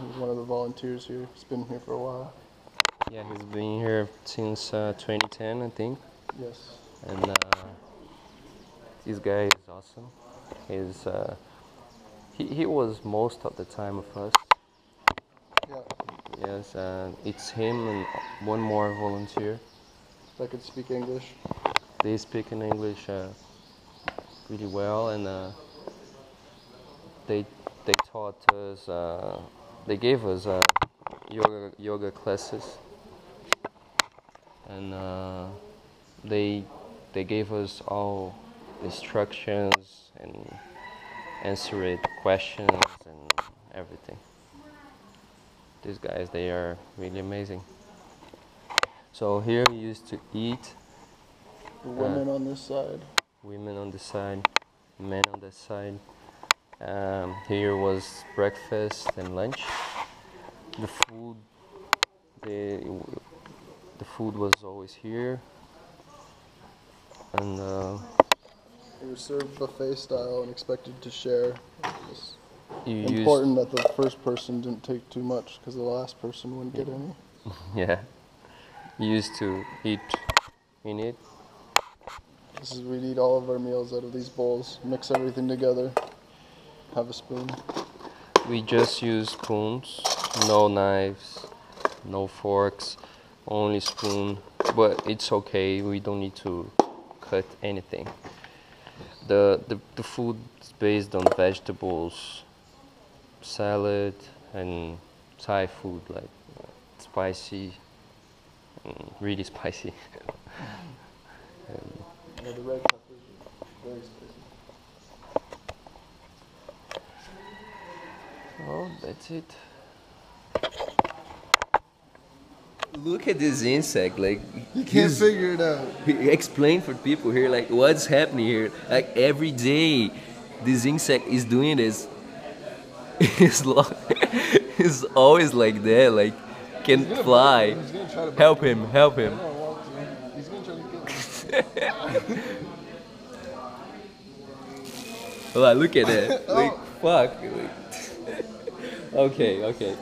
[SPEAKER 2] He's one of the volunteers here. He's been here for a while.
[SPEAKER 1] Yeah, he's been here since 2010, I think.
[SPEAKER 2] Yes.
[SPEAKER 1] And this guy is awesome. He was most of the time with us.
[SPEAKER 2] Yeah.
[SPEAKER 1] Yes, it's him and one more volunteer.
[SPEAKER 2] That could speak English.
[SPEAKER 1] They speak in English really well, and they taught us. They gave us yoga classes, and they gave us all instructions and answered questions and everything. These guys, they are really amazing. So here we used to eat.
[SPEAKER 2] The women on this side.
[SPEAKER 1] Women on this side, men on this side. Here was breakfast and lunch. The food, the food was always here, and
[SPEAKER 2] It was served buffet style and expected to share. It's
[SPEAKER 1] you
[SPEAKER 2] important that the first person didn't take too much because the last person wouldn't get any.
[SPEAKER 1] Yeah, you used to eat in it.
[SPEAKER 2] We'd eat all of our meals out of these bowls, mix everything together, have a spoon.
[SPEAKER 1] We just use spoons No knives, no forks, only spoon. But it's okay. We don't need to cut anything. The food is based on vegetables, salad, and Thai food like spicy, really spicy.
[SPEAKER 2] Yeah, the red peppers are very spicy.
[SPEAKER 1] Oh, that's it. Look at this insect, like
[SPEAKER 2] You can't figure it out.
[SPEAKER 1] explain for people here, like what's happening here. Like every day, this insect is doing this. It's it's always like that, like can
[SPEAKER 2] He's gonna
[SPEAKER 1] fly.
[SPEAKER 2] bite me. He's gonna try to bite
[SPEAKER 1] Help
[SPEAKER 2] me.
[SPEAKER 1] him, help
[SPEAKER 2] I
[SPEAKER 1] him.
[SPEAKER 2] don't want to. He's gonna try to kill me.
[SPEAKER 1] Well, look at that.
[SPEAKER 2] Oh.
[SPEAKER 1] Like fuck. Like, okay, okay.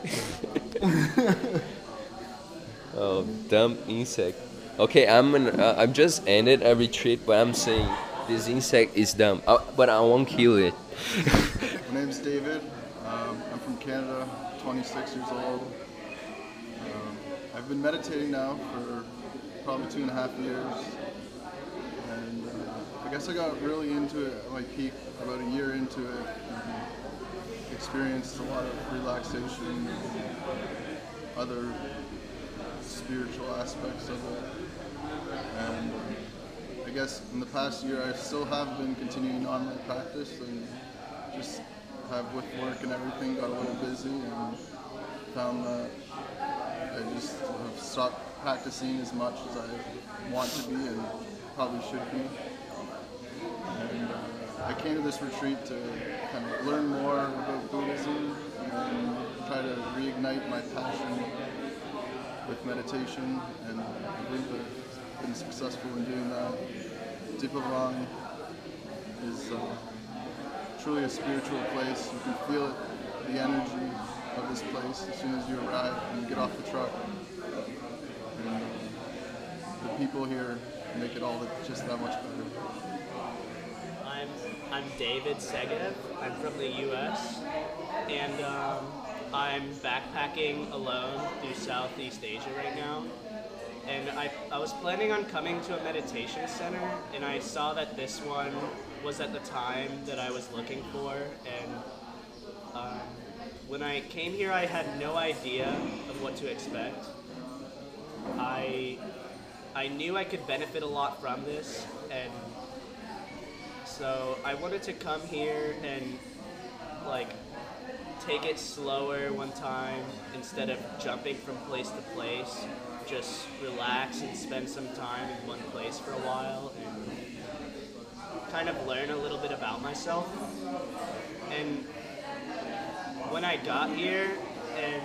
[SPEAKER 1] Oh, dumb insect. Okay, I'm just ended a retreat, but I'm saying this insect is dumb. But I won't kill it.
[SPEAKER 2] My name's David. I'm from Canada, 26 years old. I've been meditating now for probably 2.5 years. And I guess I got really into it at my peak about a year into it. Experienced a lot of relaxation and other spiritual aspects of it. And I guess in the past year I still have been continuing on my practice and just have with work and everything got a little busy and found that I just have stopped practicing as much as I want to be and probably should be. And I came to this retreat to kind of learn more about Buddhism and try to reignite my passion with meditation, and I believe I've been successful in doing that. Dipabhavan is truly a spiritual place. You can feel it, the energy of this place as soon as you arrive and you get off the truck. And the people here make it all just that much better.
[SPEAKER 3] I'm David Segev. I'm from the U.S. and I'm backpacking alone through Southeast Asia right now. And I was planning on coming to a meditation center, and I saw that this one was at the time that I was looking for. And when I came here, I had no idea of what to expect. I knew I could benefit a lot from this, and so I wanted to come here and like take it slower one time instead of jumping from place to place. Just relax and spend some time in one place for a while and kind of learn a little bit about myself. And when I got here and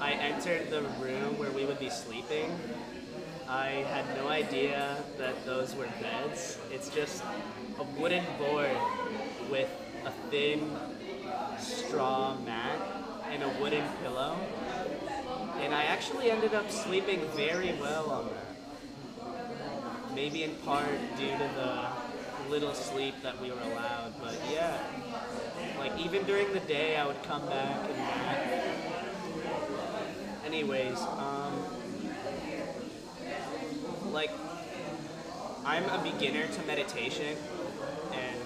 [SPEAKER 3] I entered the room where we would be sleeping, I had no idea that those were beds. It's just a wooden board with a thin straw mat and a wooden pillow. And I actually ended up sleeping very well on that. Maybe in part due to the little sleep that we were allowed, but yeah. Like even during the day I would come back and nap. Anyways, like I'm a beginner to meditation and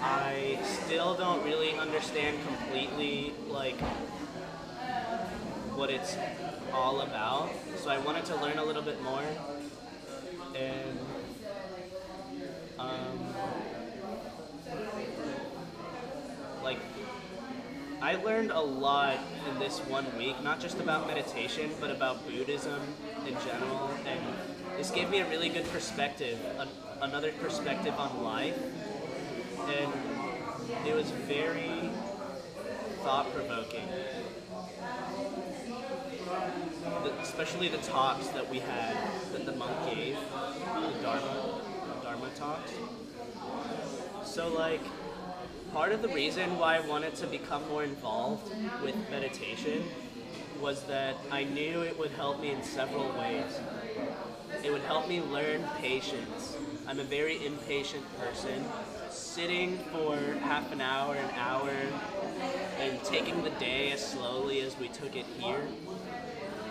[SPEAKER 3] I still don't really understand completely like what it's all about. So I wanted to learn a little bit more and like I learned a lot in this 1 week, not just about meditation, but about Buddhism in general, and this gave me a really good perspective, another perspective on life, and it was very thought-provoking. Especially the talks that we had, that the monk gave, the Dharma talks. So like, part of the reason why I wanted to become more involved with meditation was that I knew it would help me in several ways. It would help me learn patience. I'm a very impatient person. Sitting for half an hour, and taking the day as slowly as we took it here,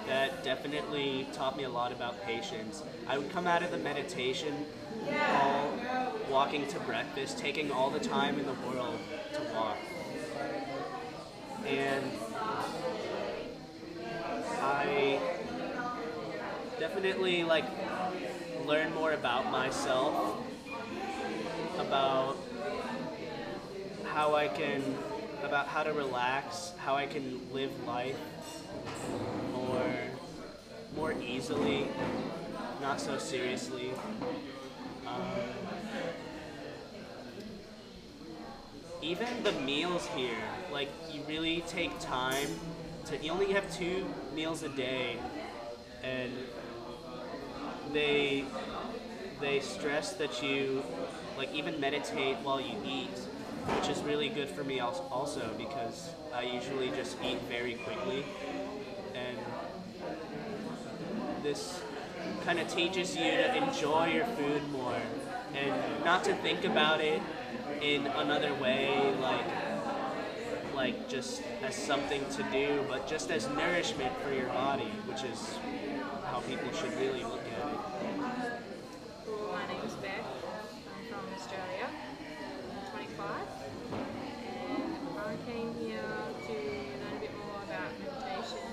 [SPEAKER 3] that definitely taught me a lot about patience. I would come out of the meditation hall, walking to breakfast, taking all the time in the world to walk. And I definitely like learn more about myself, about how I can, about how to relax, how I can live life more easily, not so seriously. Even the meals here, like you really take time to. You only have 2 meals a day, and they they stress that you like even meditate while you eat, which is really good for me also because I usually just eat very quickly, and this kind of teaches you to enjoy your food more and not to think about it in another way, like just as something to do, but just as nourishment for your body, which is how people should really look at it.
[SPEAKER 4] Well, my name is Beck. I'm from Australia. I'm 25, and I came here to learn a bit more about meditation.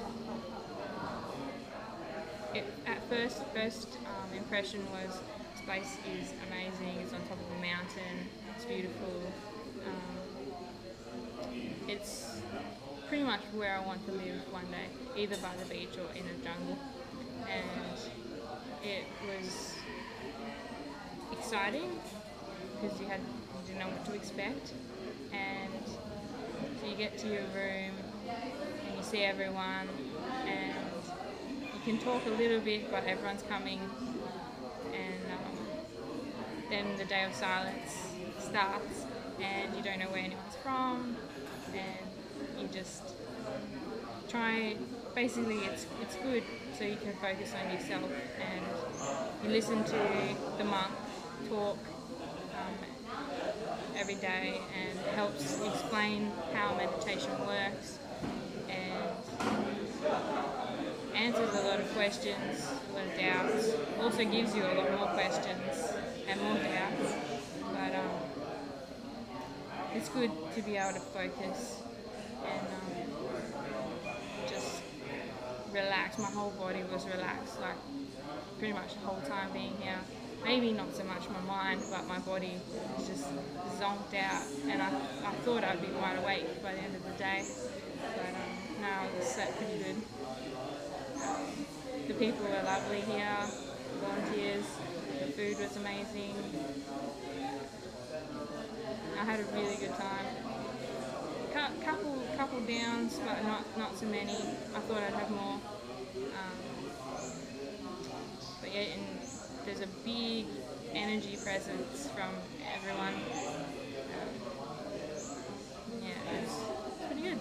[SPEAKER 4] At first impression was this place is amazing. It's on top of a mountain. It's beautiful. It's pretty much where I want to live one day, either by the beach or in a jungle. And it was exciting because you didn't know what to expect. And so you get to your room and you see everyone, and you can talk a little bit, but everyone's coming. And then the day of silence starts, and you don't know where anyone's from, and you just try. Basically, it's good so you can focus on yourself, and you listen to the monk talk every day, and it helps explain how meditation works, and answers a lot of questions, a lot of doubts. Also gives you a lot more questions and more doubts, but it's good to be able to focus and just relax. My whole body was relaxed, like pretty much the whole time being here. Maybe not so much my mind, but my body was just zonked out, and I thought I'd be wide awake by the end of the day, but no, I was slept pretty good. The people were lovely here, the volunteers, the food was amazing. I had a really good time. Couple downs, but not so many. I thought I'd have more. But yeah, and there's a big energy presence from everyone. Yeah, it's pretty good.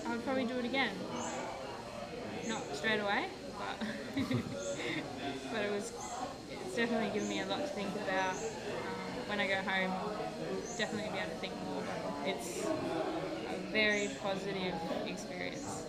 [SPEAKER 4] I would probably do it again. Not straight away, but but it's definitely given me a lot to think about. When I go home, I'll definitely be able to think more, but it's a very positive experience.